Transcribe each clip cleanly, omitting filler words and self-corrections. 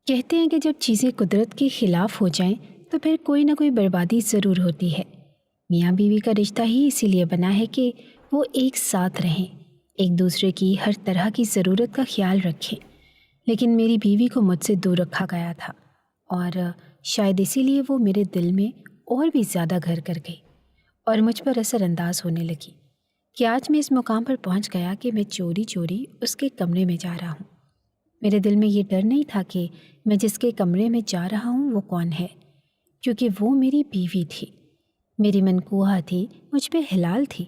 کہتے ہیں کہ جب چیزیں قدرت کے خلاف ہو جائیں تو پھر کوئی نہ کوئی بربادی ضرور ہوتی ہے۔ میاں بیوی کا رشتہ ہی اسی لیے بنا ہے کہ وہ ایک ساتھ رہیں، ایک دوسرے کی ہر طرح کی ضرورت کا خیال رکھیں۔ لیکن میری بیوی کو مجھ سے دور رکھا گیا تھا، اور شاید اسی لیے وہ میرے دل میں اور بھی زیادہ گھر کر گئی اور مجھ پر اثر انداز ہونے لگی کہ آج میں اس مقام پر پہنچ گیا کہ میں چوری چوری اس کے کمرے میں جا رہا ہوں۔ میرے دل میں یہ ڈر نہیں تھا کہ میں جس کے کمرے میں جا رہا ہوں وہ کون ہے، کیونکہ وہ میری بیوی تھی، میری منکوحہ تھی، مجھ پہ حلال تھی۔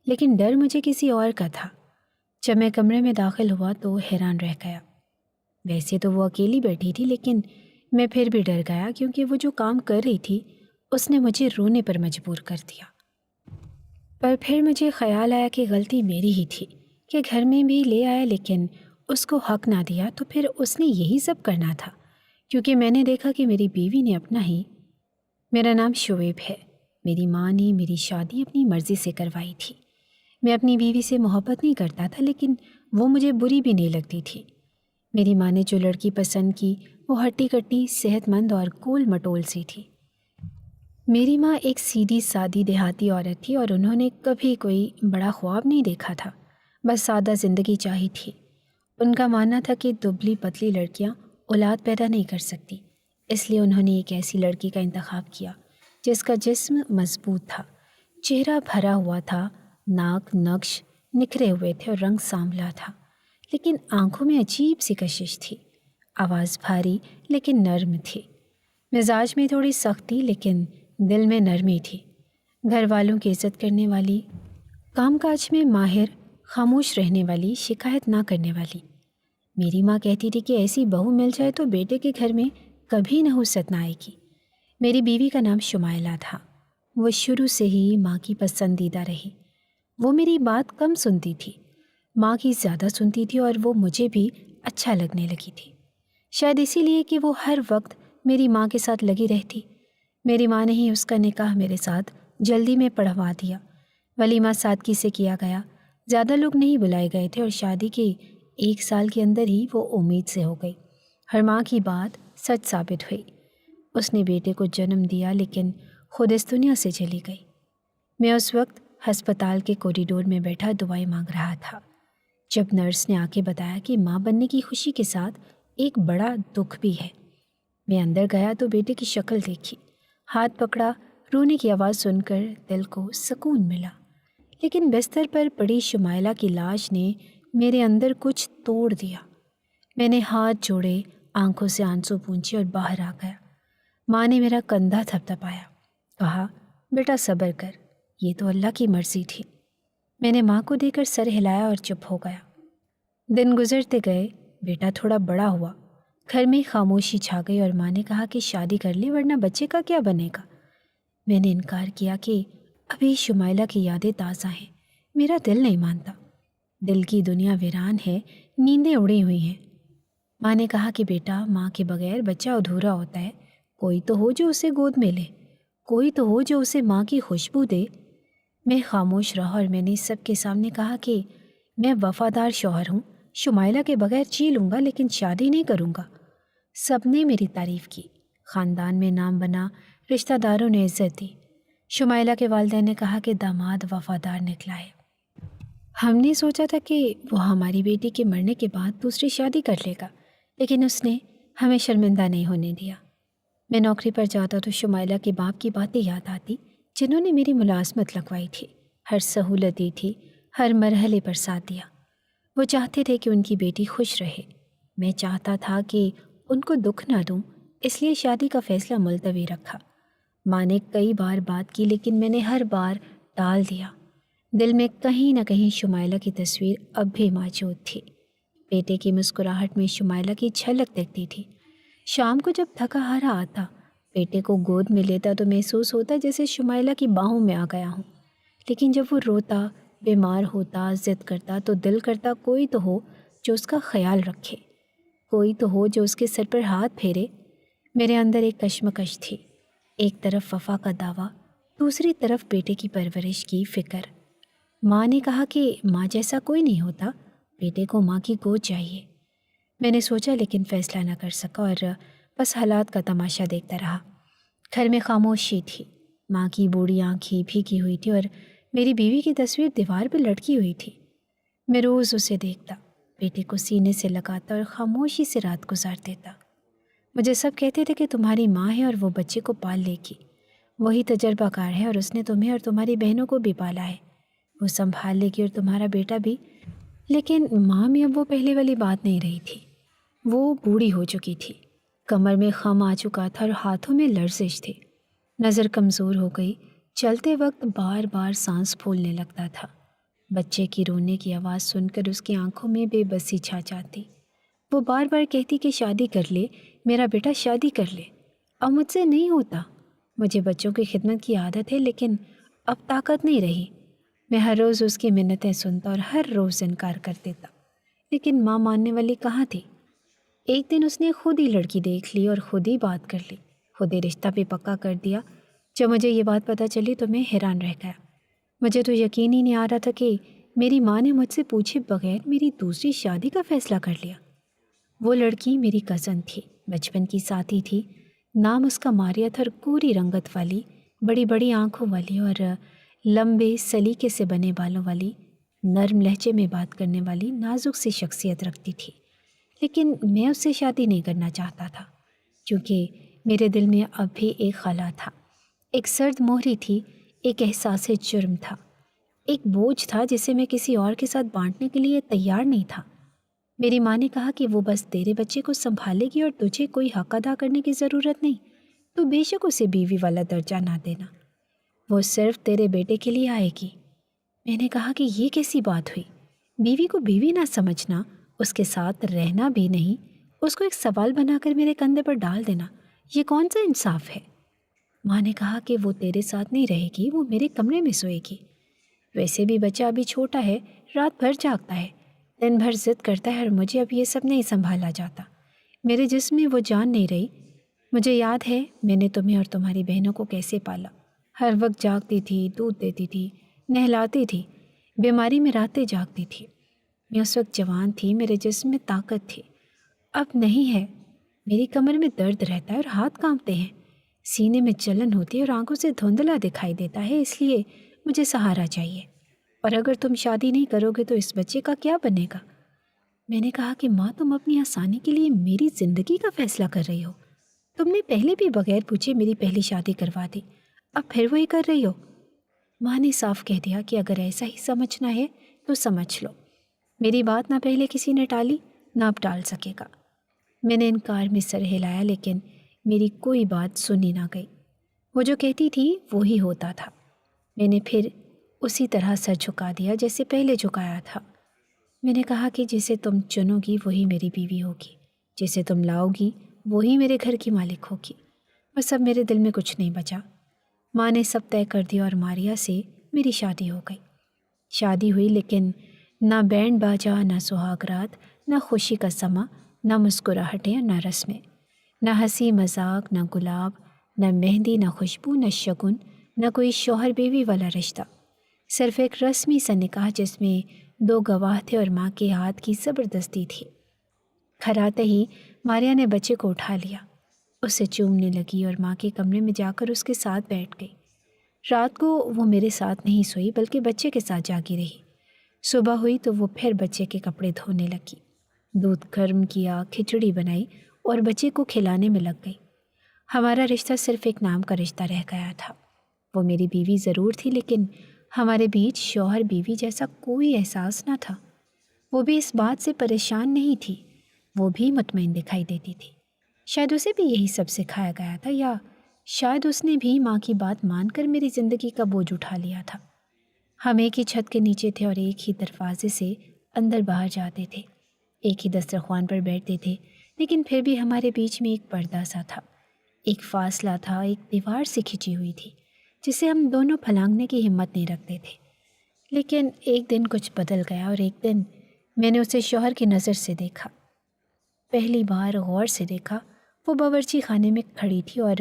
لیکن ڈر مجھے کسی اور کا تھا۔ جب میں کمرے میں داخل ہوا تو حیران رہ گیا۔ ویسے تو وہ اکیلی بیٹھی تھی، لیکن میں پھر بھی ڈر گیا کیونکہ وہ جو کام کر رہی تھی اس نے مجھے رونے پر مجبور کر دیا۔ پر پھر مجھے خیال آیا کہ غلطی میری ہی تھی کہ گھر میں بھی لے آیا لیکن اس کو حق نہ دیا، تو پھر اس نے یہی سب کرنا تھا کیونکہ میں نے دیکھا کہ میری بیوی نے اپنا ہی۔ میرا نام شعیب ہے۔ میری ماں نے میری شادی اپنی مرضی سے کروائی تھی۔ میں اپنی بیوی سے محبت نہیں کرتا تھا، لیکن وہ مجھے بری بھی نہیں لگتی تھی۔ میری ماں نے جو لڑکی پسند کی وہ ہٹی کٹی، صحت مند اور گول مٹول سی تھی۔ میری ماں ایک سیدھی سادی دیہاتی عورت تھی اور انہوں نے کبھی کوئی بڑا خواب نہیں دیکھا تھا، بس سادہ زندگی چاہی تھی۔ ان کا ماننا تھا کہ دبلی پتلی لڑکیاں اولاد پیدا نہیں کر سکتی، اس لیے انہوں نے ایک ایسی لڑکی کا انتخاب کیا جس کا جسم مضبوط تھا، چہرہ بھرا ہوا تھا، ناک نقش نکھرے ہوئے تھے اور رنگ سانولا تھا، لیکن آنکھوں میں عجیب سی کشش تھی۔ آواز بھاری لیکن نرم تھی، مزاج میں تھوڑی سختی لیکن دل میں نرمی تھی، گھر والوں کی عزت کرنے والی، کام کاج میں ماہر، خاموش رہنے والی، شکایت نہ کرنے والی۔ میری ماں کہتی تھی کہ ایسی بہو مل جائے تو بیٹے کے گھر میں کبھی نحوست نہ آئے گی۔ میری بیوی کا نام شمائلہ تھا۔ وہ شروع سے ہی ماں کی پسندیدہ رہی۔ وہ میری بات کم سنتی تھی، ماں کی زیادہ سنتی تھی، اور وہ مجھے بھی اچھا لگنے لگی تھی، شاید اسی لیے کہ وہ ہر وقت میری ماں کے ساتھ لگی رہتی۔ میری ماں نے ہی اس کا نکاح میرے ساتھ جلدی میں پڑھوا دیا۔ ولیمہ سادگی سے کیا گیا، زیادہ لوگ نہیں بلائے گئے تھے، اور شادی کے 1 سال کے اندر ہی وہ امید سے ہو گئی۔ ہر ماں کی بات سچ ثابت ہوئی۔ اس نے بیٹے کو جنم دیا لیکن خود اس دنیا سے چلی گئی۔ میں اس وقت ہسپتال کے کوریڈور میں بیٹھا دعائیں مانگ رہا تھا جب نرس نے آ کے بتایا کہ ماں بننے کی خوشی کے ساتھ ایک بڑا دکھ بھی ہے۔ میں اندر گیا تو بیٹے کی شکل دیکھی، ہاتھ پکڑا، رونے کی آواز سن کر دل کو سکون ملا۔ لیکن بستر پر پڑی شمائلہ کی لاش نے میرے اندر کچھ توڑ دیا۔ میں نے ہاتھ جوڑے، آنکھوں سے آنسو پونچھے اور باہر آ گیا۔ ماں نے میرا کندھا تھپتھپایا، کہا، بیٹا صبر کر، یہ تو اللہ کی مرضی تھی۔ میں نے ماں کو دے کر سر ہلایا اور چپ ہو گیا۔ دن گزرتے گئے، بیٹا تھوڑا بڑا ہوا، گھر میں خاموشی چھا گئی، اور ماں نے کہا کہ شادی کر لے ورنہ بچے کا کیا بنے گا۔ میں نے انکار کیا کہ ابھی شمائلہ کی یادیں تازہ ہیں، میرا دل نہیں مانتا، دل کی دنیا ویران ہے، نیندیں اڑی ہوئی ہیں۔ ماں نے کہا کہ بیٹا، ماں کے بغیر بچہ ادھورا ہوتا ہے، کوئی تو ہو جو اسے گود میں لے، کوئی تو ہو جو اسے ماں کی خوشبو دے۔ میں خاموش رہا اور میں نے سب کے سامنے کہا کہ میں وفادار شوہر ہوں، شمائلہ کے بغیر جی لوں گا لیکن شادی نہیں کروں گا۔ سب نے میری تعریف کی، خاندان میں نام بنا، رشتہ داروں نے عزت دی۔ شمائلہ کے والدین نے کہا کہ داماد وفادار نکلا ہے۔ ہم نے سوچا تھا کہ وہ ہماری بیٹی کے مرنے کے بعد دوسری شادی کر لے گا، لیکن اس نے ہمیں شرمندہ نہیں ہونے دیا۔ میں نوکری پر جاتا تو شمائلہ کے باپ کی باتیں یاد آتی، جنہوں نے میری ملازمت لگوائی تھی، ہر سہولت دی تھی، ہر مرحلے پر ساتھ دیا۔ وہ چاہتے تھے کہ ان کی بیٹی خوش رہے۔ میں چاہتا تھا کہ ان کو دکھ نہ دوں، اس لیے شادی کا فیصلہ ملتوی رکھا۔ ماں نے کئی بار بات کی لیکن میں نے ہر بار ٹال دیا۔ دل میں کہیں نہ کہیں شمائلہ کی تصویر اب بھی موجود تھی۔ بیٹے کی مسکراہٹ میں شمائلہ کی جھلک دکھتی تھی۔ شام کو جب تھکا ہارا آتا، بیٹے کو گود میں لیتا تو محسوس ہوتا جیسے شمائلہ کی باہوں میں آ گیا ہوں۔ لیکن جب وہ روتا، بیمار ہوتا، ضد کرتا تو دل کرتا کوئی تو ہو جو اس کا خیال رکھے، کوئی تو ہو جو اس کے سر پر ہاتھ پھیرے۔ میرے اندر ایک کشمکش تھی، ایک طرف وفا کا دعویٰ، دوسری طرف بیٹے کی پرورش کی فکر۔ ماں نے کہا کہ ماں جیسا کوئی نہیں ہوتا، بیٹے کو ماں کی گود چاہیے۔ میں نے سوچا لیکن فیصلہ نہ کر سکا اور بس حالات کا تماشا دیکھتا رہا۔ گھر میں خاموشی تھی۔ ماں کی بوڑھی آنکھیں بھیگی ہوئی تھی اور میری بیوی کی تصویر دیوار پہ لٹکی ہوئی تھی۔ میں روز اسے دیکھتا، بیٹے کو سینے سے لگاتا اور خاموشی سے رات گزار دیتا۔ مجھے سب کہتے تھے کہ تمہاری ماں ہے اور وہ بچے کو پال لے گی، وہی تجربہ کار ہے اور اس نے تمہیں اور تمہاری بہنوں کو بھی پالا ہے، وہ سنبھال لے گی اور تمہارا بیٹا بھی۔ لیکن ماں میں اب وہ پہلے والی بات نہیں رہی تھی۔ وہ بوڑھی ہو چکی تھی، کمر میں خم آ چکا تھا اور ہاتھوں میں لرزش تھی، نظر کمزور ہو گئی، چلتے وقت بار بار سانس پھولنے لگتا تھا۔ بچے کی رونے کی آواز سن کر اس کی آنکھوں میں بے بسی چھا جاتی۔ وہ بار بار کہتی کہ شادی کر لے، میرا بیٹا شادی کر لے۔ اب مجھ سے نہیں ہوتا، مجھے بچوں کی خدمت کی عادت ہے لیکن اب طاقت نہیں رہی۔ میں ہر روز اس کی منتیں سنتا اور ہر روز انکار کر دیتا، لیکن ماں ماننے والی کہاں تھی۔ ایک دن اس نے خود ہی لڑکی دیکھ لی اور خود ہی بات کر لی، خود ہی رشتہ بھی پکا کر دیا۔ جب مجھے یہ بات پتہ چلی تو میں حیران رہ گیا۔ مجھے تو یقین ہی نہیں آ رہا تھا کہ میری ماں نے مجھ سے پوچھے بغیر میری دوسری شادی کا فیصلہ کر لیا۔ وہ لڑکی میری کزن تھی، بچپن کی ساتھی تھی۔ نام اس کا ماریا تھا اور گوری رنگت والی، بڑی بڑی آنکھوں والی اور لمبے سلیقے سے بنے بالوں والی، نرم لہجے میں بات کرنے والی نازک سی شخصیت رکھتی تھی۔ لیکن میں اس سے شادی نہیں کرنا چاہتا تھا، کیونکہ میرے دل میں اب بھی ایک خلا تھا، ایک سرد مہری تھی، ایک احساس جرم تھا، ایک بوجھ تھا جسے میں کسی اور کے ساتھ بانٹنے کے لیے تیار نہیں تھا۔ میری ماں نے کہا کہ وہ بس تیرے بچے کو سنبھالے گی اور تجھے کوئی حق ادا کرنے کی ضرورت نہیں، تو بے شک اسے بیوی والا درجہ نہ دینا، وہ صرف تیرے بیٹے کے لیے آئے گی۔ میں نے کہا کہ یہ کیسی بات ہوئی؟ بیوی کو بیوی نہ سمجھنا، اس کے ساتھ رہنا بھی نہیں، اس کو ایک سوال بنا کر میرے کندھے پر ڈال دینا، یہ کون سا انصاف ہے؟ ماں نے کہا کہ وہ تیرے ساتھ نہیں رہے گی، وہ میرے کمرے میں سوئے گی۔ ویسے بھی بچہ ابھی چھوٹا ہے، رات بھر جاگتا ہے، دن بھر ضد کرتا ہے اور مجھے اب یہ سب نہیں سنبھالا جاتا، میرے جسم میں وہ جان نہیں رہی۔ مجھے یاد ہے میں نے تمہیں اور تمہاری بہنوں کو کیسے پالا، ہر وقت جاگتی تھی، دودھ دیتی تھی، نہلاتی تھی، بیماری میں راتیں جاگتی تھی۔ میں اس وقت جوان تھی، میرے جسم میں طاقت تھی، اب نہیں ہے۔ میری کمر میں درد رہتا ہے اور ہاتھ کانپتے ہیں، سینے میں جلن ہوتی ہے اور آنکھوں سے دھندلا دکھائی دیتا ہے، اس لیے مجھے سہارا چاہیے، اور اگر تم شادی نہیں کرو گے تو اس بچے کا کیا بنے گا؟ میں نے کہا کہ ماں تم اپنی آسانی کے لیے میری زندگی کا فیصلہ کر رہی ہو، تم نے پہلے بھی بغیر پوچھے میری پہلی شادی کروا دی، اب پھر وہی کر رہی ہو۔ ماں نے صاف کہہ دیا کہ اگر ایسا ہی سمجھنا ہے تو سمجھ لو۔ میری بات نہ پہلے کسی نے ٹالی، نہ اب ٹال سکے گا۔ میں نے انکار میں سر ہلایا لیکن میری کوئی بات سنی نہ گئی، وہ جو کہتی تھی وہی ہوتا تھا۔ میں نے پھر اسی طرح سر جھکا دیا جیسے پہلے جھکایا تھا۔ میں نے کہا کہ جسے تم چنو گی وہی میری بیوی ہوگی، جسے تم لاؤ گی وہی میرے گھر کی مالک ہوگی، بس اب میرے دل میں کچھ نہیں بچا۔ ماں نے سب طے کر دیا اور ماریا سے میری شادی ہو گئی۔ شادی ہوئی لیکن نہ بینڈ باجا، نہ سہاگ رات، نہ خوشی کا سما، نہ مسکراہٹیں، نہ رسمیں، نہ ہنسی مذاق، نہ گلاب، نہ مہندی، نہ خوشبو، نہ شگن، نہ کوئی شوہر بیوی والا رشتہ، صرف ایک رسمی سا نکاح جس میں 2 گواہ تھے اور ماں کے ہاتھ کی زبردستی تھی۔ گھر آتے ہی ماریا نے بچے کو اٹھا لیا، اسے چومنے لگی اور ماں کے کمرے میں جا کر اس کے ساتھ بیٹھ گئی۔ رات کو وہ میرے ساتھ نہیں سوئی بلکہ بچے کے ساتھ جاگی رہی۔ صبح ہوئی تو وہ پھر بچے کے کپڑے دھونے لگی، دودھ گرم کیا، کھچڑی بنائی اور بچے کو کھلانے میں لگ گئی۔ ہمارا رشتہ صرف ایک نام کا رشتہ رہ گیا تھا۔ وہ میری بیوی ضرور تھی لیکن ہمارے بیچ شوہر بیوی جیسا کوئی احساس نہ تھا۔ وہ بھی اس بات سے پریشان نہیں تھی، وہ بھی مطمئن دکھائی دیتی تھی۔ شاید اسے بھی یہی سب سکھایا گیا تھا، یا شاید اس نے بھی ماں کی بات مان کر میری زندگی کا بوجھ اٹھا لیا تھا۔ ہم ایک ہی چھت کے نیچے تھے اور ایک ہی دروازے سے اندر باہر جاتے تھے، ایک ہی دسترخوان پر بیٹھتے تھے، لیکن پھر بھی ہمارے بیچ میں ایک پردہ سا تھا، ایک فاصلہ تھا، ایک دیوار سے کھنچی ہوئی تھی جسے ہم دونوں پھلانگنے کی ہمت نہیں رکھتے تھے۔ لیکن ایک دن کچھ بدل گیا اور ایک دن میں نے اسے شوہر کی نظر سے دیکھا، پہلی بار غور سے دیکھا۔ وہ باورچی خانے میں کھڑی تھی اور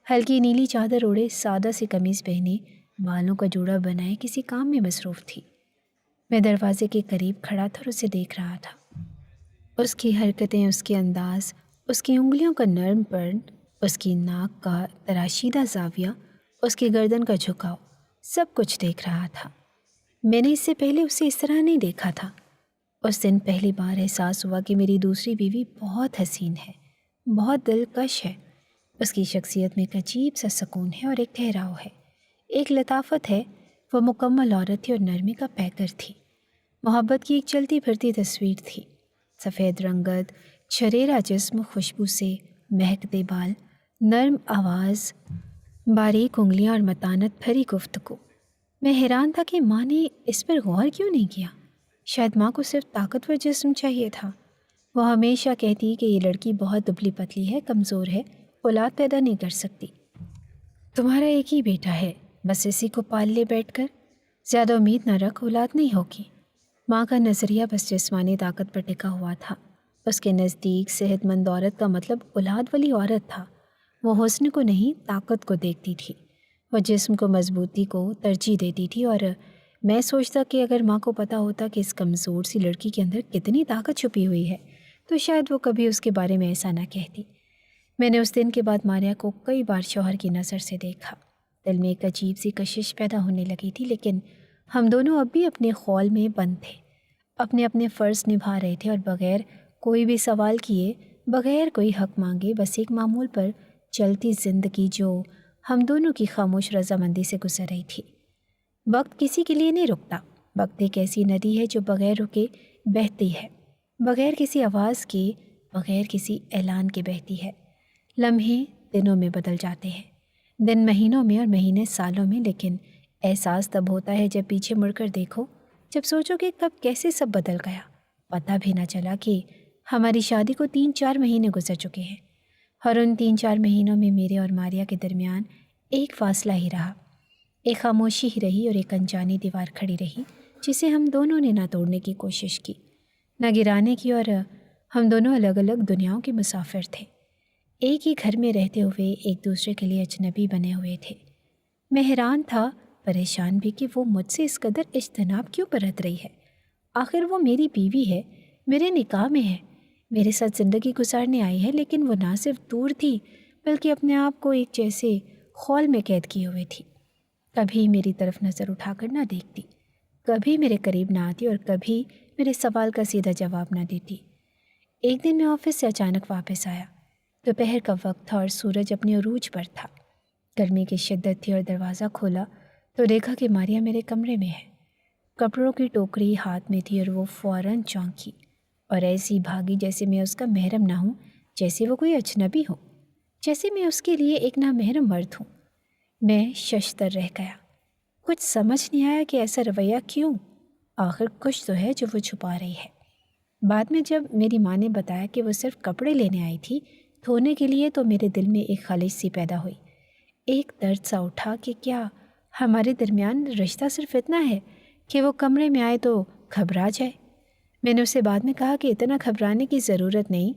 ہلکی نیلی چادر اوڑھے، سادہ سی قمیض پہنے، بالوں کا جوڑا بنائے کسی کام میں مصروف تھی۔ میں دروازے کے قریب کھڑا تھا اور اسے دیکھ رہا تھا۔ اس کی حرکتیں، اس کے انداز، اس کی انگلیوں کا نرم پن، اس کی ناک کا تراشیدہ زاویہ، اس کی گردن کا جھکاؤ، سب کچھ دیکھ رہا تھا۔ میں نے اس سے پہلے اسے اس طرح نہیں دیکھا تھا۔ اس دن پہلی بار احساس ہوا کہ میری دوسری بیوی بہت حسین ہے، بہت دلکش ہے۔ اس کی شخصیت میں ایک عجیب سا سکون ہے اور ایک ٹھہراؤ ہے، ایک لطافت ہے۔ وہ مکمل عورت تھی اور نرمی کا پیکر تھی، محبت کی ایک چلتی پھرتی تصویر تھی۔ سفید رنگت، چھریرا جسم، خوشبو سے مہکتے بال، نرم آواز، باریک انگلیاں اور متانت بھری گفتگو۔ میں حیران تھا کہ ماں نے اس پر غور کیوں نہیں کیا۔ شاید ماں کو صرف طاقتور جسم چاہیے تھا۔ وہ ہمیشہ کہتی کہ یہ لڑکی بہت دبلی پتلی ہے، کمزور ہے، اولاد پیدا نہیں کر سکتی۔ تمہارا ایک ہی بیٹا ہے، بس اسی کو پال لے بیٹھ کر، زیادہ امید نہ رکھ، اولاد نہیں ہوگی۔ ماں کا نظریہ بس جسمانی طاقت پر ٹکا ہوا تھا۔ اس کے نزدیک صحت مند عورت کا مطلب اولاد والی عورت تھا۔ وہ حسن کو نہیں، طاقت کو دیکھتی تھی۔ وہ جسم کو، مضبوطی کو ترجیح دیتی تھی، اور میں سوچتا کہ اگر ماں کو پتہ ہوتا کہ اس کمزور سی لڑکی کے اندر کتنی طاقت چھپی ہوئی ہے تو شاید وہ کبھی اس کے بارے میں ایسا نہ کہتی۔ میں نے اس دن کے بعد ماریا کو کئی بار شوہر کی نظر سے دیکھا۔ دل میں ایک عجیب سی کشش پیدا ہونے لگی تھی، لیکن ہم دونوں اب بھی اپنے خول میں بند تھے، اپنے اپنے فرض نبھا رہے تھے، اور بغیر کوئی بھی سوال کیے، بغیر کوئی حق مانگے، بس ایک معمول پر چلتی زندگی جو ہم دونوں کی خاموش رضامندی سے گزر رہی تھی۔ وقت کسی کے لیے نہیں رکتا۔ وقت ایک ایسی ندی ہے جو بغیر رکے بہتی ہے، بغیر کسی آواز کے، بغیر کسی اعلان کے بہتی ہے۔ لمحے دنوں میں بدل جاتے ہیں، دن مہینوں میں اور مہینے سالوں میں، لیکن احساس تب ہوتا ہے جب پیچھے مڑ کر دیکھو، جب سوچو کہ کب کیسے سب بدل گیا۔ پتہ بھی نہ چلا کہ ہماری شادی کو 3-4 مہینے گزر چکے ہیں، اور ان 3-4 مہینوں میں میرے اور ماریا کے درمیان ایک فاصلہ ہی رہا، ایک خاموشی ہی رہی، اور ایک انجانی دیوار کھڑی رہی جسے ہم دونوں نے نہ توڑنے کی کوشش کی، نہ گرانے کی، اور ہم دونوں الگ الگ دنیاؤں کے مسافر تھے، ایک ہی گھر میں رہتے ہوئے ایک دوسرے کے لیے اجنبی بنے ہوئے تھے۔ میں حیران تھا، پریشان بھی، کہ وہ مجھ سے اس قدر اجتناب کیوں برت رہی ہے۔ آخر وہ میری بیوی ہے، میرے نکاح میں ہے، میرے ساتھ زندگی گزارنے آئی ہے، لیکن وہ نہ صرف دور تھی بلکہ اپنے آپ کو ایک جیسے خول میں قید کیے ہوئے تھی۔ کبھی میری طرف نظر اٹھا کر نہ دیکھتی، کبھی میرے قریب نہ آتی، اور کبھی میرے سوال کا سیدھا جواب نہ دیتی۔ ایک دن میں آفس سے اچانک واپس آیا، دوپہر کا وقت تھا اور سورج اپنے عروج پر تھا، گرمی کی شدت تھی، اور دروازہ کھولا تو دیکھا کہ ماریا میرے کمرے میں ہے۔ کپڑوں کی ٹوکری ہاتھ میں تھی، اور وہ فوراً چونکی اور ایسی بھاگی جیسے میں اس کا محرم نہ ہوں، جیسے وہ کوئی اجنبی ہو، جیسے میں اس کے لیے ایک نامحرم مرد ہوں۔ میں ششدر رہ گیا، کچھ سمجھ نہیں آیا کہ ایسا رویہ کیوں، آخر کچھ تو ہے جو وہ چھپا رہی ہے۔ بعد میں جب میری ماں نے بتایا کہ وہ صرف کپڑے لینے آئی تھی دھونے کے لیے، تو میرے دل میں ایک خلش سی پیدا ہوئی، ایک درد سا اٹھا کہ کیا ہمارے درمیان رشتہ صرف اتنا ہے کہ وہ کمرے میں آئے تو گھبرا جائے۔ میں نے اسے بعد میں کہا کہ اتنا گھبرانے کی ضرورت نہیں،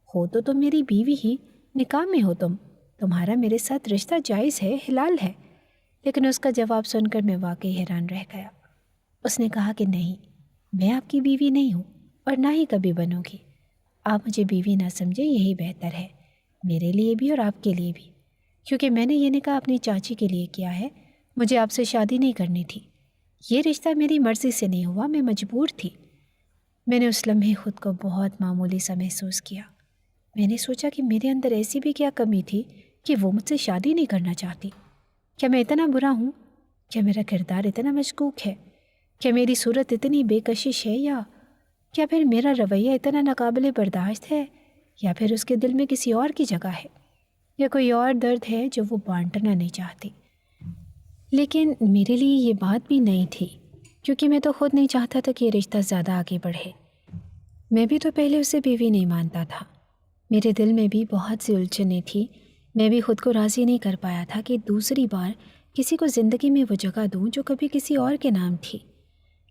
ہو تو تم میری بیوی ہی، نکاح میں ہو تمہارا میرے ساتھ رشتہ جائز ہے، حلال ہے۔ لیکن اس کا جواب سن کر میں واقعی حیران رہ گیا۔ اس نے کہا کہ نہیں، میں آپ کی بیوی نہیں ہوں، اور نہ ہی کبھی بنوں گی۔ آپ مجھے بیوی نہ سمجھیں، یہی بہتر ہے، میرے لیے بھی اور آپ کے لیے بھی، کیونکہ میں نے یہ نکاح اپنی چاچی کے لیے کیا ہے، مجھے آپ سے شادی نہیں کرنی تھی۔ یہ رشتہ میری مرضی سے نہیں ہوا، میں مجبور تھی۔ میں نے اس لمحے خود کو بہت معمولی سا محسوس کیا۔ میں نے سوچا کہ میرے اندر ایسی بھی کیا کمی تھی کہ وہ مجھ سے شادی نہیں کرنا چاہتی۔ کیا میں اتنا برا ہوں؟ کیا میرا کردار اتنا مشکوک ہے؟ کیا میری صورت اتنی بے کشش ہے، یا کیا پھر میرا رویہ اتنا ناقابل برداشت ہے، یا پھر اس کے دل میں کسی اور کی جگہ ہے، یا کوئی اور درد ہے جو وہ بانٹنا نہیں چاہتی۔ لیکن میرے لیے یہ بات بھی نہیں تھی، کیونکہ میں تو خود نہیں چاہتا تھا کہ یہ رشتہ زیادہ آگے بڑھے۔ میں بھی تو پہلے اسے بیوی نہیں مانتا تھا، میرے دل میں بھی بہت سی الجھنیں تھی، میں بھی خود کو راضی نہیں کر پایا تھا کہ دوسری بار کسی کو زندگی میں وہ جگہ دوں جو کبھی کسی اور کے نام تھی۔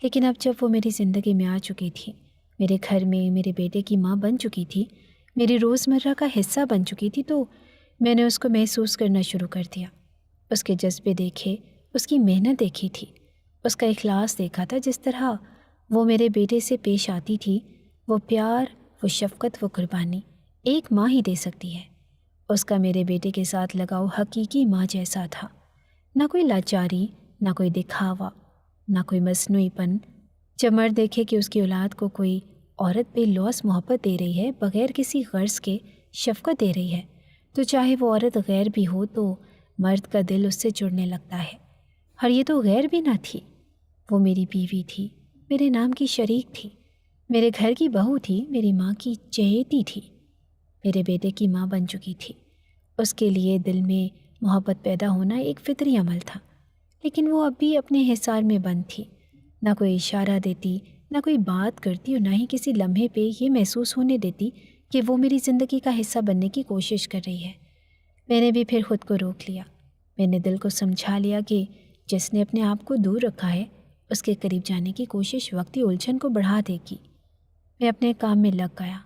لیکن اب جب وہ میری زندگی میں آ چکی تھی، میرے گھر میں میرے بیٹے کی ماں بن چکی تھی، میری روزمرہ کا حصہ بن چکی تھی، تو میں نے اس کو محسوس کرنا شروع کر دیا۔ اس کے جذبے دیکھے، اس کی محنت دیکھی تھی، اس کا اخلاص دیکھا تھا، جس طرح وہ میرے بیٹے سے پیش آتی تھی، وہ پیار، وہ شفقت، وہ قربانی ایک ماں ہی دے سکتی ہے۔ اس کا میرے بیٹے کے ساتھ لگاؤ حقیقی ماں جیسا تھا، نہ کوئی لاچاری، نہ کوئی دکھاوا، نہ کوئی مصنوعی پن۔ جب مرد دیکھے کہ اس کی اولاد کو کوئی عورت بے لوث محبت دے رہی ہے، بغیر کسی غرض کے شفقت دے رہی ہے، تو چاہے وہ عورت غیر بھی ہو تو مرد کا دل اس سے جڑنے لگتا ہے۔ اور یہ تو غیر بھی نہ تھی، وہ میری بیوی تھی، میرے نام کی شریک تھی، میرے گھر کی بہو تھی، میری ماں کی چہیتی تھی، میرے بیٹے کی ماں بن چکی تھی۔ اس کے لیے دل میں محبت پیدا ہونا ایک فطری عمل تھا، لیکن وہ اب بھی اپنے حصار میں بند تھی۔ نہ کوئی اشارہ دیتی، نہ کوئی بات کرتی، اور نہ ہی کسی لمحے پہ یہ محسوس ہونے دیتی کہ وہ میری زندگی کا حصہ بننے کی کوشش کر رہی ہے۔ میں نے بھی پھر خود کو روک لیا۔ میں نے دل کو سمجھا لیا کہ جس نے اپنے آپ کو دور رکھا ہے، اس کے قریب جانے کی کوشش وقتی الجھن کو بڑھا دے گی۔ میں اپنے کام میں لگ گیا۔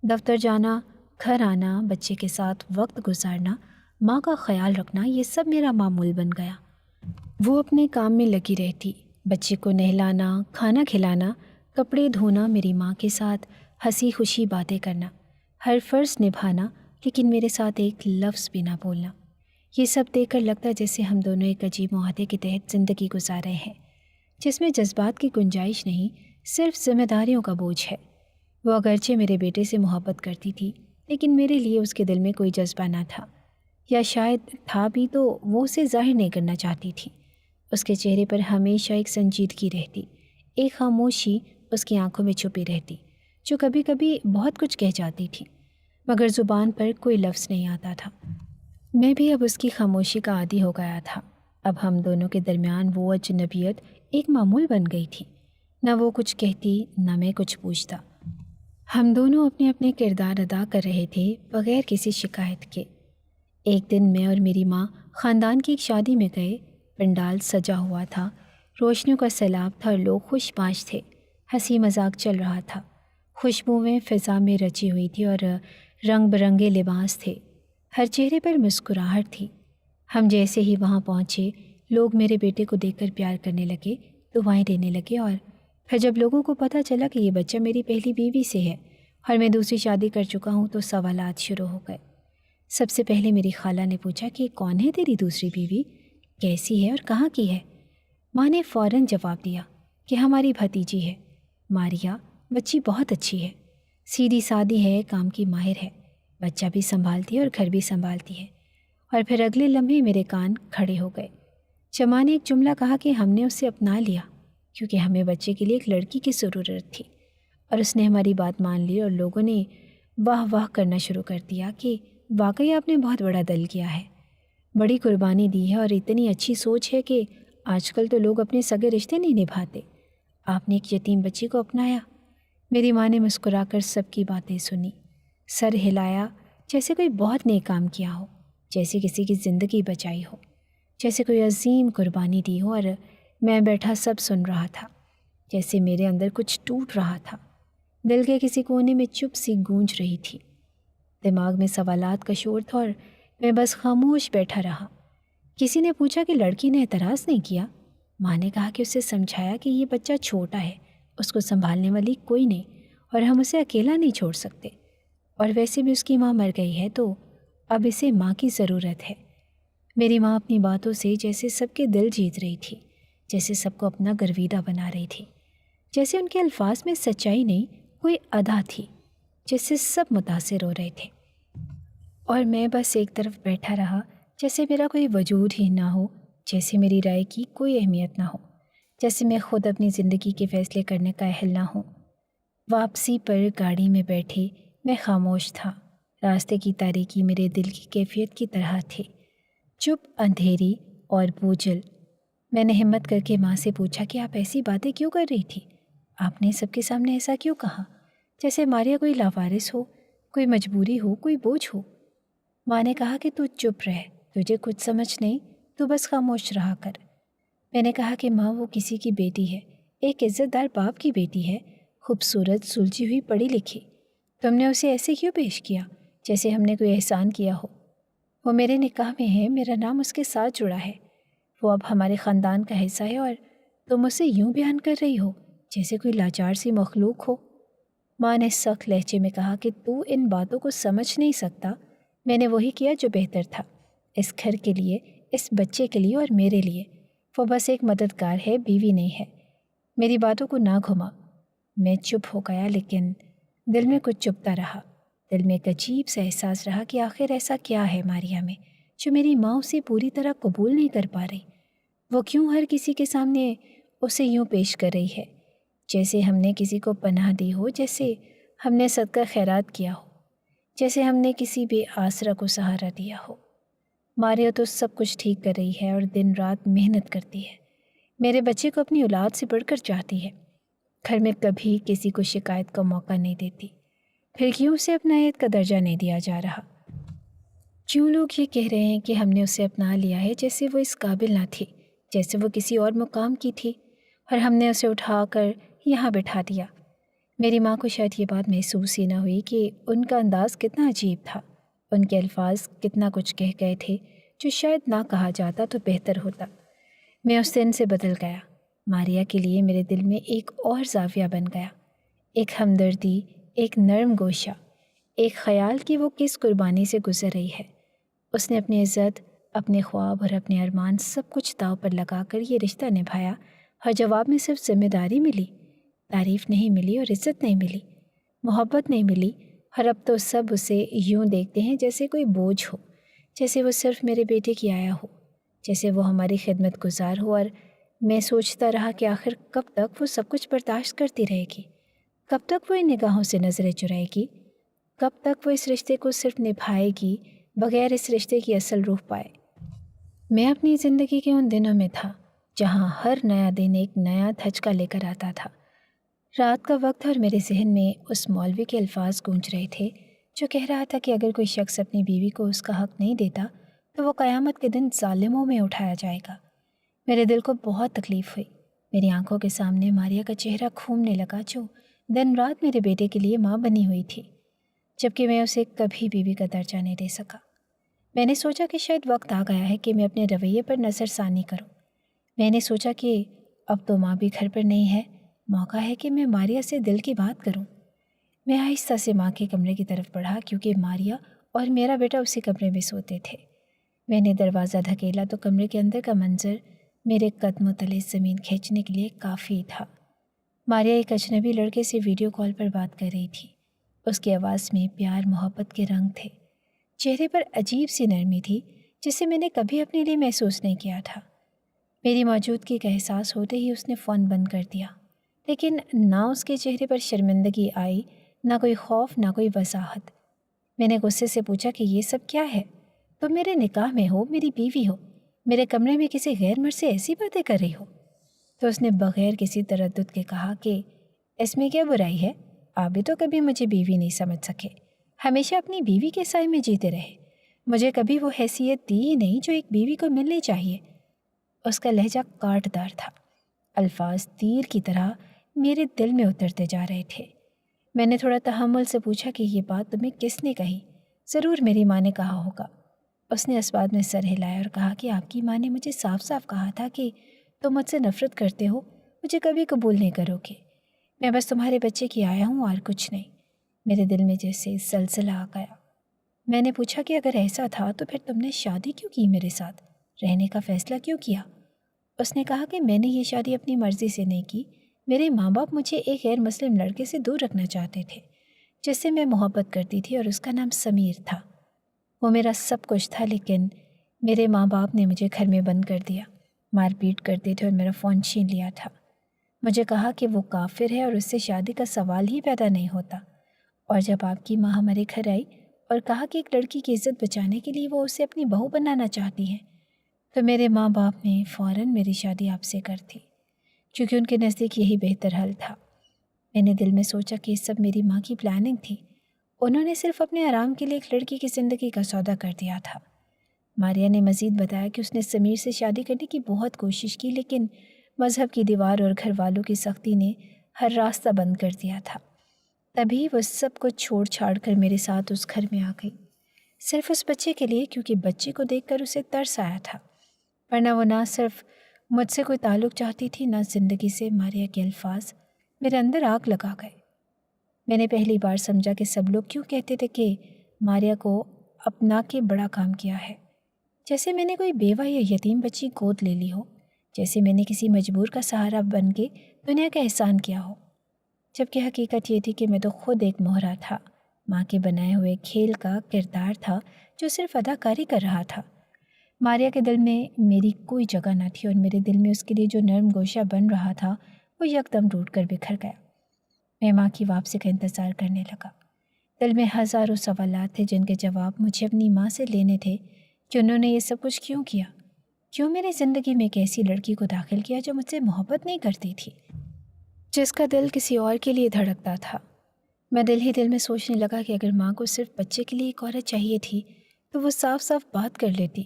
دفتر جانا، گھر آنا، بچے کے ساتھ وقت گزارنا، ماں کا خیال رکھنا، یہ سب میرا معمول بن گیا۔ وہ اپنے کام میں لگی رہتی، بچے کو نہلانا، کھانا کھلانا، کپڑے دھونا، میری ماں کے ساتھ ہنسی خوشی باتیں کرنا، ہر فرض نبھانا، لیکن میرے ساتھ ایک لفظ بھی نہ بولنا۔ یہ سب دیکھ کر لگتا جیسے ہم دونوں ایک عجیب معاہدے کے تحت زندگی گزار رہے ہیں، جس میں جذبات کی گنجائش نہیں، صرف ذمہ داریوں کا بوجھ ہے۔ وہ اگرچہ میرے بیٹے سے محبت کرتی تھی، لیکن میرے لیے اس کے دل میں کوئی جذبہ نہ تھا، یا شاید تھا بھی تو وہ اسے ظاہر نہیں کرنا چاہتی تھی۔ اس کے چہرے پر ہمیشہ ایک سنجیدگی رہتی، ایک خاموشی اس کی آنکھوں میں چھپی رہتی، جو کبھی کبھی بہت کچھ کہہ جاتی تھی، مگر زبان پر کوئی لفظ نہیں آتا تھا۔ میں بھی اب اس کی خاموشی کا عادی ہو گیا تھا۔ اب ہم دونوں کے درمیان وہ اجنبیت ایک معمول بن گئی تھی، نہ وہ کچھ کہتی، نہ میں کچھ پوچھتا۔ ہم دونوں اپنے اپنے کردار ادا کر رہے تھے بغیر کسی شکایت کے۔ ایک دن میں اور میری ماں خاندان کی ایک شادی میں گئے۔ پنڈال سجا ہوا تھا، روشنیوں کا سیلاب تھا اور لوگ خوش باش تھے، ہنسی مذاق چل رہا تھا، خوشبوئیں فضا میں رچی ہوئی تھی اور رنگ برنگے لباس تھے، ہر چہرے پر مسکراہٹ تھی۔ ہم جیسے ہی وہاں پہنچے، لوگ میرے بیٹے کو دیکھ کر پیار کرنے لگے، دعائیں دینے لگے، اور پھر جب لوگوں کو پتہ چلا کہ یہ بچہ میری پہلی بیوی سے ہے اور میں دوسری شادی کر چکا ہوں، تو سوالات شروع ہو گئے۔ سب سے پہلے میری خالہ نے پوچھا کہ کون ہے تیری دوسری بیوی، کیسی ہے اور کہاں کی ہے؟ ماں نے فوراً جواب دیا کہ ہماری بھتیجی ہے، ماریا، بچی بہت اچھی ہے، سیدھی سادی ہے، کام کی ماہر ہے، بچہ بھی سنبھالتی ہے اور گھر بھی سنبھالتی ہے۔ اور پھر اگلے لمحے میرے کان کھڑے ہو گئے جب ماں نے ایک جملہ کہا کہ ہم نے اسے اپنا لیا کیونکہ ہمیں بچے کے لیے ایک لڑکی کی ضرورت تھی، اور اس نے ہماری بات مان لی، اور لوگوں نے واہ واہ کرنا شروع کر دیا کہ واقعی آپ نے بہت بڑا دل کیا ہے، بڑی قربانی دی ہے، اور اتنی اچھی سوچ ہے کہ آج کل تو لوگ اپنے سگے رشتے نہیں نبھاتے، آپ نے ایک یتیم بچی کو اپنایا۔ میری ماں نے مسکرا کر سب کی باتیں سنی، سر ہلایا جیسے کوئی بہت نیک کام کیا ہو، جیسے کسی کی زندگی بچائی ہو، جیسے کوئی عظیم قربانی دی ہو، اور میں بیٹھا سب سن رہا تھا، جیسے میرے اندر کچھ ٹوٹ رہا تھا، دل کے کسی کونے میں چپ سی گونج رہی تھی، دماغ میں سوالات کا شور تھا اور میں بس خاموش بیٹھا رہا۔ کسی نے پوچھا کہ لڑکی نے اعتراض نہیں کیا؟ ماں نے کہا کہ اسے سمجھایا کہ یہ بچہ چھوٹا ہے، اس کو سنبھالنے والی کوئی نہیں، اور ہم اسے اکیلا نہیں چھوڑ سکتے، اور ویسے بھی اس کی ماں مر گئی ہے تو اب اسے ماں کی ضرورت ہے۔ میری ماں اپنی باتوں سے جیسے سب کے دل جیت رہی تھی، جیسے سب کو اپنا گرویدہ بنا رہی تھی، جیسے ان کے الفاظ میں سچائی نہیں، کوئی ادا تھی جس سے سب متاثر ہو رہے تھے، اور میں بس ایک طرف بیٹھا رہا، جیسے میرا کوئی وجود ہی نہ ہو، جیسے میری رائے کی کوئی اہمیت نہ ہو، جیسے میں خود اپنی زندگی کے فیصلے کرنے کا اہل نہ ہوں۔ واپسی پر گاڑی میں بیٹھے میں خاموش تھا، راستے کی تاریکی میرے دل کی کیفیت کی طرح تھی، چپ، اندھیری اور بوجھل۔ میں نے ہمت کر کے ماں سے پوچھا کہ آپ ایسی باتیں کیوں کر رہی تھی؟ آپ نے سب کے سامنے ایسا کیوں کہا؟ جیسے ماریا کوئی لاوارث ہو، کوئی مجبوری ہو، کوئی بوجھ ہو۔ ماں نے کہا کہ تو چپ رہ، تجھے کچھ سمجھ نہیں، تو بس خاموش رہا کر۔ میں نے کہا کہ ماں، وہ کسی کی بیٹی ہے، ایک عزت دار باپ کی بیٹی ہے، خوبصورت، سلجھی ہوئی، پڑھی لکھی، تم نے اسے ایسے کیوں پیش کیا جیسے ہم نے کوئی احسان کیا ہو؟ وہ میرے نکاح میں ہے، میرا نام اس کے ساتھ جڑا ہے، وہ اب ہمارے خاندان کا حصہ ہے، اور تم اسے یوں بیان کر رہی ہو جیسے کوئی لاچار سی مخلوق ہو۔ ماں نے سخت لہجے میں کہا کہ تو ان باتوں کو سمجھ نہیں سکتا۔ میں نے وہی کیا جو بہتر تھا، اس گھر کے لیے، اس بچے کے لیے اور میرے لیے۔ وہ بس ایک مددگار ہے، بیوی نہیں ہے۔ میری باتوں کو نہ گھما۔ میں چپ ہو گیا، لیکن دل میں کچھ چپتا رہا۔ دل میں ایک عجیب سا احساس رہا کہ آخر ایسا کیا ہے ماریا میں جو میری ماں اسے پوری طرح قبول نہیں کر پا رہی۔ وہ کیوں ہر کسی کے سامنے اسے یوں پیش کر رہی ہے جیسے ہم نے کسی کو پناہ دی ہو، جیسے ہم نے صدقہ خیرات کیا ہو، جیسے ہم نے کسی بے آسرا کو سہارا دیا ہو۔ ماریا تو سب کچھ ٹھیک کر رہی ہے اور دن رات محنت کرتی ہے، میرے بچے کو اپنی اولاد سے بڑھ کر چاہتی ہے، گھر میں کبھی کسی کو شکایت کا موقع نہیں دیتی۔ پھر کیوں اسے اپنائیت کا درجہ نہیں دیا جا رہا؟ کیوں لوگ یہ کہہ رہے ہیں کہ ہم نے اسے اپنا لیا ہے جیسے وہ اس قابل نہ تھی، جیسے وہ کسی اور مقام کی تھی، اور ہم نے اسے اٹھا کر یہاں بٹھا دیا۔ میری ماں کو شاید یہ بات محسوس ہی نہ ہوئی کہ ان کا انداز کتنا عجیب تھا، ان کے الفاظ کتنا کچھ کہہ گئے تھے جو شاید نہ کہا جاتا تو بہتر ہوتا۔ میں اس دن سے بدل گیا۔ ماریا کے لیے میرے دل میں ایک اور زاویہ بن گیا، ایک ہمدردی، ایک نرم گوشہ، ایک خیال کہ وہ کس قربانی سے گزر رہی ہے۔ اس نے اپنی عزت، اپنے خواب اور اپنے ارمان سب کچھ داؤ پر لگا کر یہ رشتہ نبھایا، اور جواب میں صرف ذمہ داری ملی، تعریف نہیں ملی اور عزت نہیں ملی، محبت نہیں ملی، اور اب تو سب اسے یوں دیکھتے ہیں جیسے کوئی بوجھ ہو، جیسے وہ صرف میرے بیٹے کی آیا ہو، جیسے وہ ہماری خدمت گزار ہو۔ اور میں سوچتا رہا کہ آخر کب تک وہ سب کچھ برداشت کرتی رہے گی، کب تک وہ ان نگاہوں سے نظریں چرائے گی، کب تک وہ اس رشتے کو صرف نبھائے گی بغیر اس رشتے کی اصل روح پائے۔ میں اپنی زندگی کے ان دنوں میں تھا جہاں ہر نیا دن ایک نیا دھچکا لے کر آتا تھا۔ رات کا وقت اور میرے ذہن میں اس مولوی کے الفاظ گونج رہے تھے جو کہہ رہا تھا کہ اگر کوئی شخص اپنی بیوی کو اس کا حق نہیں دیتا تو وہ قیامت کے دن ظالموں میں اٹھایا جائے گا۔ میرے دل کو بہت تکلیف ہوئی۔ میری آنکھوں کے سامنے ماریا کا چہرہ گھومنے لگا جو دن رات میرے بیٹے کے لیے ماں بنی ہوئی تھی، جبکہ میں اسے کبھی بیوی کا درجہ نہیں دے سکا۔ میں نے سوچا کہ شاید وقت آ گیا ہے کہ میں اپنے رویے پر نظر ثانی کروں۔ میں نے سوچا کہ اب تو ماں بھی گھر پر نہیں ہے، موقع ہے کہ میں ماریا سے دل کی بات کروں۔ میں آہستہ سے ماں کے کمرے کی طرف بڑھا کیونکہ ماریا اور میرا بیٹا اسی کمرے میں سوتے تھے۔ میں نے دروازہ دھکیلا تو کمرے کے اندر کا منظر میرے قدموں تلے زمین کھینچنے کے لیے کافی تھا۔ ماریا ایک اجنبی لڑکے سے ویڈیو کال پر بات کر رہی تھی۔ اس کی آواز میں پیار محبت کے رنگ تھے، چہرے پر عجیب سی نرمی تھی جسے میں نے کبھی اپنے لیے محسوس نہیں کیا تھا۔ میری موجودگی کا احساس ہوتے ہی اس نے فون بند کر دیا، لیکن نہ اس کے چہرے پر شرمندگی آئی، نہ کوئی خوف، نہ کوئی وضاحت۔ میں نے غصے سے پوچھا کہ یہ سب کیا ہے؟ تم میرے نکاح میں ہو، میری بیوی ہو، میرے کمرے میں کسی غیر مرد سے ایسی باتیں کر رہی ہو؟ تو اس نے بغیر کسی تردد کے کہا کہ اس میں کیا برائی ہے؟ آپ بھی تو کبھی مجھے بیوی نہیں سمجھ سکے، ہمیشہ اپنی بیوی کے سائے میں جیتے رہے، مجھے کبھی وہ حیثیت دی ہی نہیں جو ایک بیوی کو ملنی چاہیے۔ اس کا لہجہ کاٹ دار تھا، الفاظ تیر کی طرح میرے دل میں اترتے جا رہے تھے۔ میں نے تھوڑا تحمل سے پوچھا کہ یہ بات تمہیں کس نے کہی؟ ضرور میری ماں نے کہا ہوگا۔ اس نے اس بات میں سر ہلایا اور کہا کہ آپ کی ماں نے مجھے صاف صاف کہا تھا کہ تم مجھ سے نفرت کرتے ہو، مجھے کبھی قبول نہیں کرو گے، میں بس تمہارے بچے کی آیا ہوں اور کچھ نہیں۔ میرے دل میں جیسے زلزلہ آ گیا۔ میں نے پوچھا کہ اگر ایسا تھا تو پھر تم نے شادی کیوں کی، میرے ساتھ رہنے کا فیصلہ کیوں کیا؟ اس نے کہا کہ میں نے یہ شادی اپنی مرضی سے نہیں کی، میرے ماں باپ مجھے ایک غیر مسلم لڑکے سے دور رکھنا چاہتے تھے جس سے میں محبت کرتی تھی اور اس کا نام سمیر تھا۔ وہ میرا سب کچھ تھا، لیکن میرے ماں باپ نے مجھے گھر میں بند کر دیا، مار پیٹ کرتے تھے اور میرا فون چھین لیا تھا۔ مجھے کہا کہ وہ کافر ہے اور اس سے شادی کا سوال ہی پیدا نہیں ہوتا۔ اور جب آپ کی ماں ہمارے گھر آئی اور کہا کہ ایک لڑکی کی عزت بچانے کے لیے وہ اسے اپنی بہو بنانا چاہتی ہیں، تو میرے ماں باپ نے فوراً میری شادی آپ سے کر دی، کیونکہ ان کے نزدیک یہی بہتر حل تھا۔ میں نے دل میں سوچا کہ یہ سب میری ماں کی پلاننگ تھی، انہوں نے صرف اپنے آرام کے لیے ایک لڑکی کی زندگی کا سودا کر دیا تھا۔ ماریا نے مزید بتایا کہ اس نے سمیر سے شادی کرنے کی بہت کوشش کی، لیکن مذہب کی دیوار اور گھر والوں کی سختی نے ہر راستہ بند کر دیا تھا۔ تبھی وہ سب کو چھوڑ چھاڑ کر میرے ساتھ اس گھر میں آ گئی، صرف اس بچے کے لیے، کیونکہ بچے کو دیکھ کر اسے ترس آیا تھا، ورنہ وہ نہ صرف مجھ سے کوئی تعلق چاہتی تھی، نہ زندگی سے۔ ماریا کے الفاظ میرے اندر آگ لگا گئے۔ میں نے پہلی بار سمجھا کہ سب لوگ کیوں کہتے تھے کہ ماریا کو اپنا کے بڑا کام کیا ہے، جیسے میں نے کوئی بیوہ یا یتیم بچی گود لے لی ہو، جیسے میں نے کسی مجبور کا سہارا بن کے دنیا کا احسان کیا ہو، جبکہ حقیقت یہ تھی کہ میں تو خود ایک مہرا تھا، ماں کے بنائے ہوئے کھیل کا کردار تھا جو صرف اداکاری کر رہا تھا۔ ماریا کے دل میں میری کوئی جگہ نہ تھی، اور میرے دل میں اس کے لیے جو نرم گوشہ بن رہا تھا وہ یکدم ٹوٹ کر بکھر گیا۔ میں ماں کی واپسی کا انتظار کرنے لگا۔ دل میں ہزاروں سوالات تھے جن کے جواب مجھے اپنی ماں سے لینے تھے کہ انہوں نے یہ سب کچھ کیوں کیا، کیوں میری زندگی میں ایک ایسی لڑکی کو داخل کیا جو مجھ سے محبت نہیں کرتی تھی، جس کا دل کسی اور کے لیے دھڑکتا تھا۔ میں دل ہی دل میں سوچنے لگا کہ اگر ماں کو صرف بچے کے لیے ایک عورت چاہیے تھی تو وہ صاف صاف بات کر لیتی۔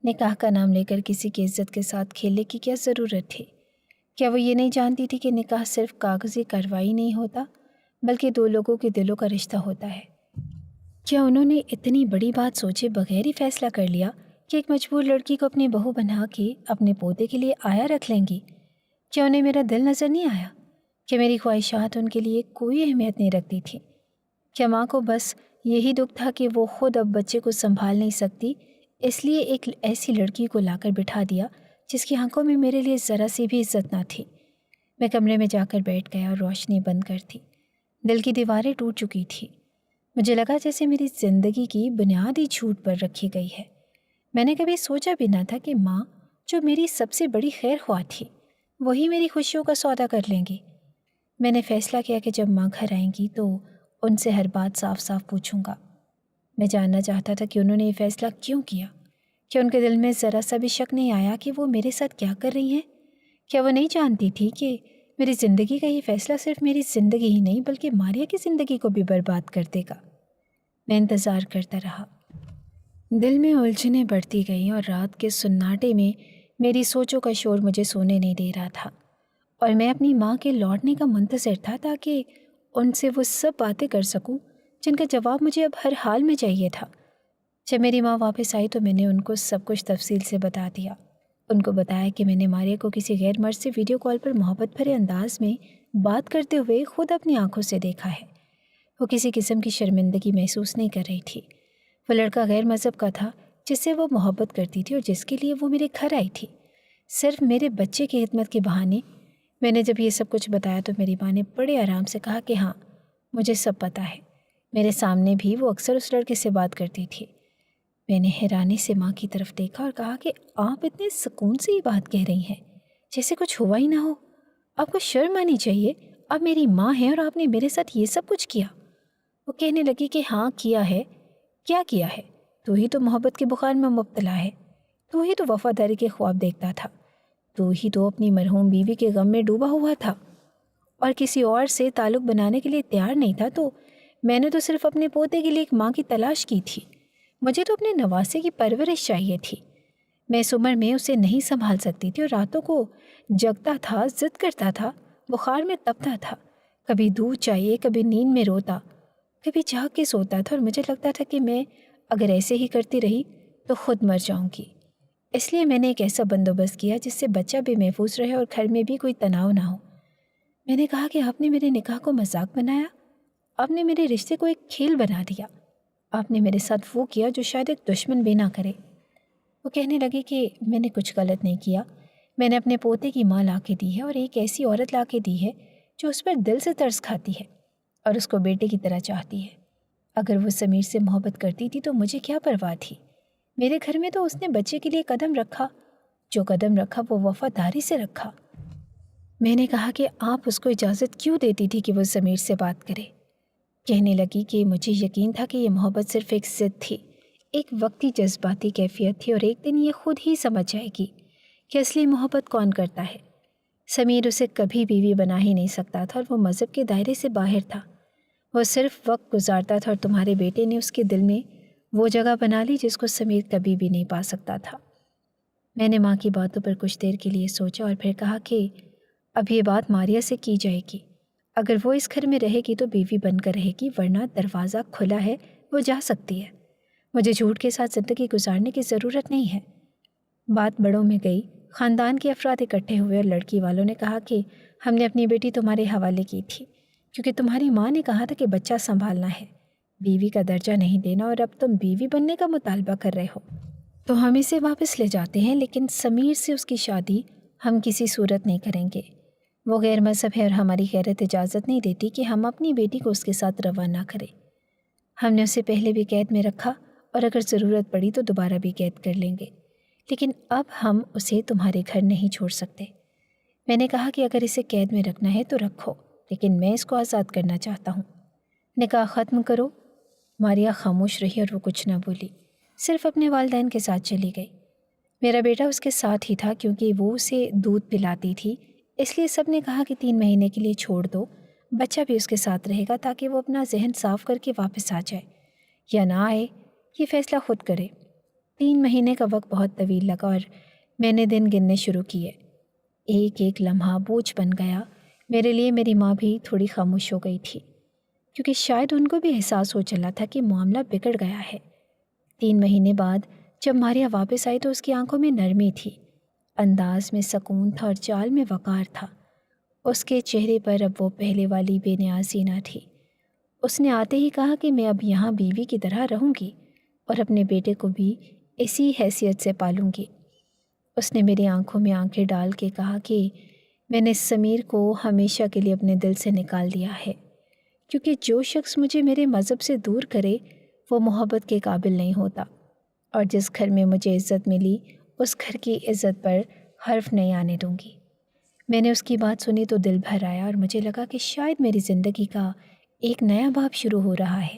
نکاح کا نام لے کر کسی کی عزت کے ساتھ کھیلنے کی کیا ضرورت تھی؟ کیا وہ یہ نہیں جانتی تھی کہ نکاح صرف کاغذی کارروائی نہیں ہوتا بلکہ دو لوگوں کے دلوں کا رشتہ ہوتا ہے؟ کیا انہوں نے اتنی بڑی بات سوچے بغیر ہی فیصلہ کر لیا کہ ایک مجبور لڑکی کو اپنی بہو بنا کے اپنے پوتے کے لیے آیا رکھ لیں گی؟ کیا انہیں میرا دل نظر نہیں آیا کہ میری خواہشات ان کے لیے کوئی اہمیت نہیں رکھتی تھی؟ کیا ماں کو بس یہی دکھ تھا کہ وہ خود اب بچے کو سنبھال نہیں سکتی، اس لیے ایک ایسی لڑکی کو لا کر بٹھا دیا جس کی آنکھوں میں میرے لیے ذرا سی بھی عزت نہ تھی؟ میں کمرے میں جا کر بیٹھ گیا اور روشنی بند کر دی۔ دل کی دیواریں ٹوٹ چکی تھی۔ مجھے لگا جیسے میری زندگی کی بنیاد ہی جھوٹ پر رکھی گئی ہے۔ میں نے کبھی سوچا بھی نہ تھا کہ ماں، جو میری سب سے بڑی خیر خواہ تھی، وہی میری خوشیوں کا سودا کر لیں گی۔ میں نے فیصلہ کیا کہ جب ماں گھر آئیں گی تو ان سے ہر بات صاف صاف پوچھوں گا۔ میں جاننا چاہتا تھا کہ انہوں نے یہ فیصلہ کیوں کیا۔ کیا ان کے دل میں ذرا سا بھی شک نہیں آیا کہ وہ میرے ساتھ کیا کر رہی ہیں؟ کیا وہ نہیں جانتی تھی کہ میری زندگی کا یہ فیصلہ صرف میری زندگی ہی نہیں بلکہ ماریا کی زندگی کو بھی برباد کر دے گا؟ میں انتظار کرتا رہا۔ دل میں الجھنیں بڑھتی گئیں اور رات کے سناٹے میں میری سوچوں کا شور مجھے سونے نہیں دے رہا تھا، اور میں اپنی ماں کے لوٹنے کا منتظر تھا تاکہ ان سے وہ سب باتیں کر سکوں جن کا جواب مجھے اب ہر حال میں چاہیے تھا۔ جب میری ماں واپس آئی تو میں نے ان کو سب کچھ تفصیل سے بتا دیا۔ ان کو بتایا کہ میں نے ماریا کو کسی غیر مرد سے ویڈیو کال پر محبت بھرے انداز میں بات کرتے ہوئے خود اپنی آنکھوں سے دیکھا ہے۔ وہ کسی قسم کی شرمندگی محسوس نہیں کر رہی تھی۔ وہ لڑکا غیر مذہب کا تھا جس سے وہ محبت کرتی تھی اور جس کے لیے وہ میرے گھر آئی تھی، صرف میرے بچے کی خدمت کے بہانے۔ میں نے جب یہ سب کچھ بتایا تو میری ماں نے بڑے آرام سے کہا کہ ہاں، مجھے سب پتہ ہے، میرے سامنے بھی وہ اکثر اس لڑکے سے بات کرتی تھی۔ میں نے حیرانی سے ماں کی طرف دیکھا اور کہا کہ آپ اتنے سکون سے یہ بات کہہ رہی ہیں جیسے کچھ ہوا ہی نہ ہو۔ آپ کو شرم آنی چاہیے، آپ میری ماں ہیں اور آپ نے میرے ساتھ یہ سب کچھ کیا۔ وہ کہنے لگی کہ ہاں کیا ہے۔ کیا کیا ہے؟ تو ہی تو محبت کے بخار میں مبتلا ہے، تو ہی تو وفاداری کے خواب دیکھتا تھا، تو ہی تو اپنی مرحوم بیوی کے غم میں ڈوبا ہوا تھا اور کسی اور سے تعلق بنانے کے لیے تیار نہیں تھا۔ تو میں نے تو صرف اپنے پوتے کے لیے ایک ماں کی تلاش کی تھی۔ مجھے تو اپنے نواسے کی پرورش چاہیے تھی۔ میں اس عمر میں اسے نہیں سنبھال سکتی تھی اور راتوں کو جگتا تھا، ضد کرتا تھا، بخار میں تپتا تھا، کبھی دودھ چاہیے، کبھی نیند میں روتا، کبھی جاگ کے سوتا تھا، اور مجھے لگتا تھا کہ میں اگر ایسے ہی کرتی رہی تو خود مر جاؤں گی۔ اس لیے میں نے ایک ایسا بندوبست کیا جس سے بچہ بھی محفوظ رہے اور گھر میں بھی کوئی تناؤ نہ ہو۔ میں نے کہا کہ آپ نے میرے نکاح کو مذاق بنایا، آپ نے میرے رشتے کو ایک کھیل بنا دیا، آپ نے میرے ساتھ وہ کیا جو شاید ایک دشمن بھی نہ کرے۔ وہ کہنے لگی کہ میں نے کچھ غلط نہیں کیا، میں نے اپنے پوتے کی ماں لا کے دی ہے اور ایک ایسی عورت لا کے دی ہے جو اس پر دل سے ترس کھاتی ہے اور اس کو بیٹے کی طرح چاہتی ہے۔ اگر وہ سمیر سے محبت کرتی تھی تو مجھے کیا پرواہ تھی؟ میرے گھر میں تو اس نے بچے کے لیے قدم رکھا، جو قدم رکھا وہ وفاداری سے رکھا۔ میں نے کہا کہ آپ اس کو اجازت کیوں دیتی تھی کہ وہ سمیر سے بات کرے؟ کہنے لگی کہ مجھے یقین تھا کہ یہ محبت صرف ایک ضد تھی، ایک وقتی جذباتی کیفیت تھی، اور ایک دن یہ خود ہی سمجھ جائے گی کہ اصلی محبت کون کرتا ہے۔ سمیر اسے کبھی بیوی بنا ہی نہیں سکتا تھا اور وہ مذہب کے دائرے سے باہر تھا۔ وہ صرف وقت گزارتا تھا اور تمہارے بیٹے نے اس کے دل میں وہ جگہ بنا لی جس کو سمیر کبھی بھی نہیں پا سکتا تھا۔ میں نے ماں کی باتوں پر کچھ دیر کے لیے سوچا اور پھر کہا کہ اب یہ بات ماریا سے کی جائے گی۔ اگر وہ اس گھر میں رہے گی تو بیوی بن کر رہے گی، ورنہ دروازہ کھلا ہے، وہ جا سکتی ہے۔ مجھے جھوٹ کے ساتھ زندگی گزارنے کی ضرورت نہیں ہے۔ بات بڑوں میں گئی، خاندان کے افراد اکٹھے ہوئے اور لڑکی والوں نے کہا کہ ہم نے اپنی بیٹی تمہارے حوالے کی تھی، کیونکہ تمہاری ماں نے کہا تھا کہ بچہ سنبھالنا ہے، بیوی کا درجہ نہیں دینا، اور اب تم بیوی بننے کا مطالبہ کر رہے ہو۔ تو ہم اسے واپس لے جاتے ہیں، لیکن سمیر سے اس کی شادی ہم کسی صورت نہیں کریں گے۔ وہ غیر مذہب ہے اور ہماری غیرت اجازت نہیں دیتی کہ ہم اپنی بیٹی کو اس کے ساتھ روانہ کریں۔ ہم نے اسے پہلے بھی قید میں رکھا اور اگر ضرورت پڑی تو دوبارہ بھی قید کر لیں گے، لیکن اب ہم اسے تمہارے گھر نہیں چھوڑ سکتے۔ میں نے کہا کہ اگر اسے قید میں رکھنا ہے تو رکھو، لیکن میں اس کو آزاد کرنا چاہتا ہوں۔ نکاح ختم کرو۔ ماریا خاموش رہی اور وہ کچھ نہ بولی، صرف اپنے والدین کے ساتھ چلی گئی۔ میرا بیٹا اس کے ساتھ ہی تھا کیونکہ وہ اسے دودھ پلاتی تھی، اس لیے سب نے کہا کہ 3 مہینے کے لیے چھوڑ دو، بچہ بھی اس کے ساتھ رہے گا تاکہ وہ اپنا ذہن صاف کر کے واپس آ جائے یا نہ آئے، یہ فیصلہ خود کرے۔ 3 مہینے کا وقت بہت طویل لگا اور میں نے دن گننے شروع کیے۔ ایک ایک لمحہ بوجھ بن گیا میرے لیے۔ میری ماں بھی تھوڑی خاموش ہو گئی تھی کیونکہ شاید ان کو بھی احساس ہو چلا تھا کہ معاملہ بگڑ گیا ہے۔ 3 مہینے بعد جب ماریا واپس آئی تو اس کی آنکھوں میں نرمی تھی، انداز میں سکون تھا اور چال میں وقار تھا۔ اس کے چہرے پر اب وہ پہلے والی بے نیازی نہ تھی۔ اس نے آتے ہی کہا کہ میں اب یہاں بیوی کی طرح رہوں گی اور اپنے بیٹے کو بھی اسی حیثیت سے پالوں گی۔ اس نے میری آنکھوں میں آنکھیں ڈال کے کہا کہ میں نے سمیر کو ہمیشہ کے لیے اپنے دل سے نکال دیا ہے، کیونکہ جو شخص مجھے میرے مذہب سے دور کرے وہ محبت کے قابل نہیں ہوتا، اور جس گھر میں مجھے عزت ملی اس گھر کی عزت پر حرف نہیں آنے دوں گی۔ میں نے اس کی بات سنی تو دل بھر آیا اور مجھے لگا کہ شاید میری زندگی کا ایک نیا باب شروع ہو رہا ہے،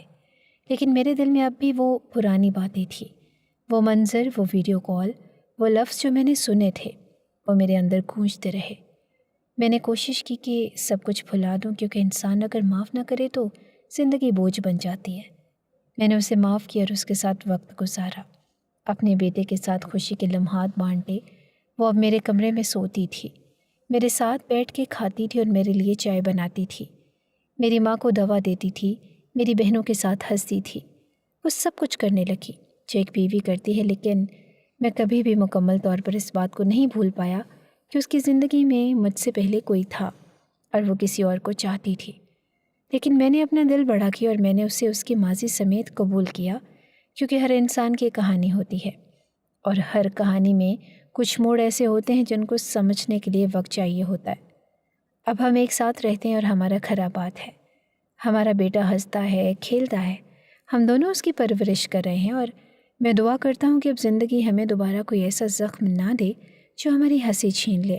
لیکن میرے دل میں اب بھی وہ پرانی باتیں تھیں، وہ منظر، وہ ویڈیو کال، وہ لفظ جو میں نے سنے تھے، وہ میرے اندر گونجتے رہے۔ میں نے کوشش کی کہ سب کچھ بھلا دوں، کیونکہ انسان اگر معاف نہ کرے تو زندگی بوجھ بن جاتی ہے۔ میں نے اسے معاف کیا اور اس کے ساتھ وقت گزارا، اپنے بیٹے کے ساتھ خوشی کے لمحات بانٹے۔ وہ اب میرے کمرے میں سوتی تھی، میرے ساتھ بیٹھ کے کھاتی تھی اور میرے لیے چائے بناتی تھی، میری ماں کو دوا دیتی تھی، میری بہنوں کے ساتھ ہنستی تھی۔ وہ سب کچھ کرنے لگی جو ایک بیوی کرتی ہے، لیکن میں کبھی بھی مکمل طور پر اس بات کو نہیں بھول پایا کہ اس کی زندگی میں مجھ سے پہلے کوئی تھا اور وہ کسی اور کو چاہتی تھی۔ لیکن میں نے اپنا دل بڑا کیا اور میں نے اسے اس کی ماضی سمیت قبول کیا، کیونکہ ہر انسان کی کہانی ہوتی ہے اور ہر کہانی میں کچھ موڑ ایسے ہوتے ہیں جن کو سمجھنے کے لیے وقت چاہیے ہوتا ہے۔ اب ہم ایک ساتھ رہتے ہیں اور ہمارا گھر آباد ہے، ہمارا بیٹا ہنستا ہے، کھیلتا ہے، ہم دونوں اس کی پرورش کر رہے ہیں، اور میں دعا کرتا ہوں کہ اب زندگی ہمیں دوبارہ کوئی ایسا زخم نہ دے جو ہماری ہنسی چھین لے۔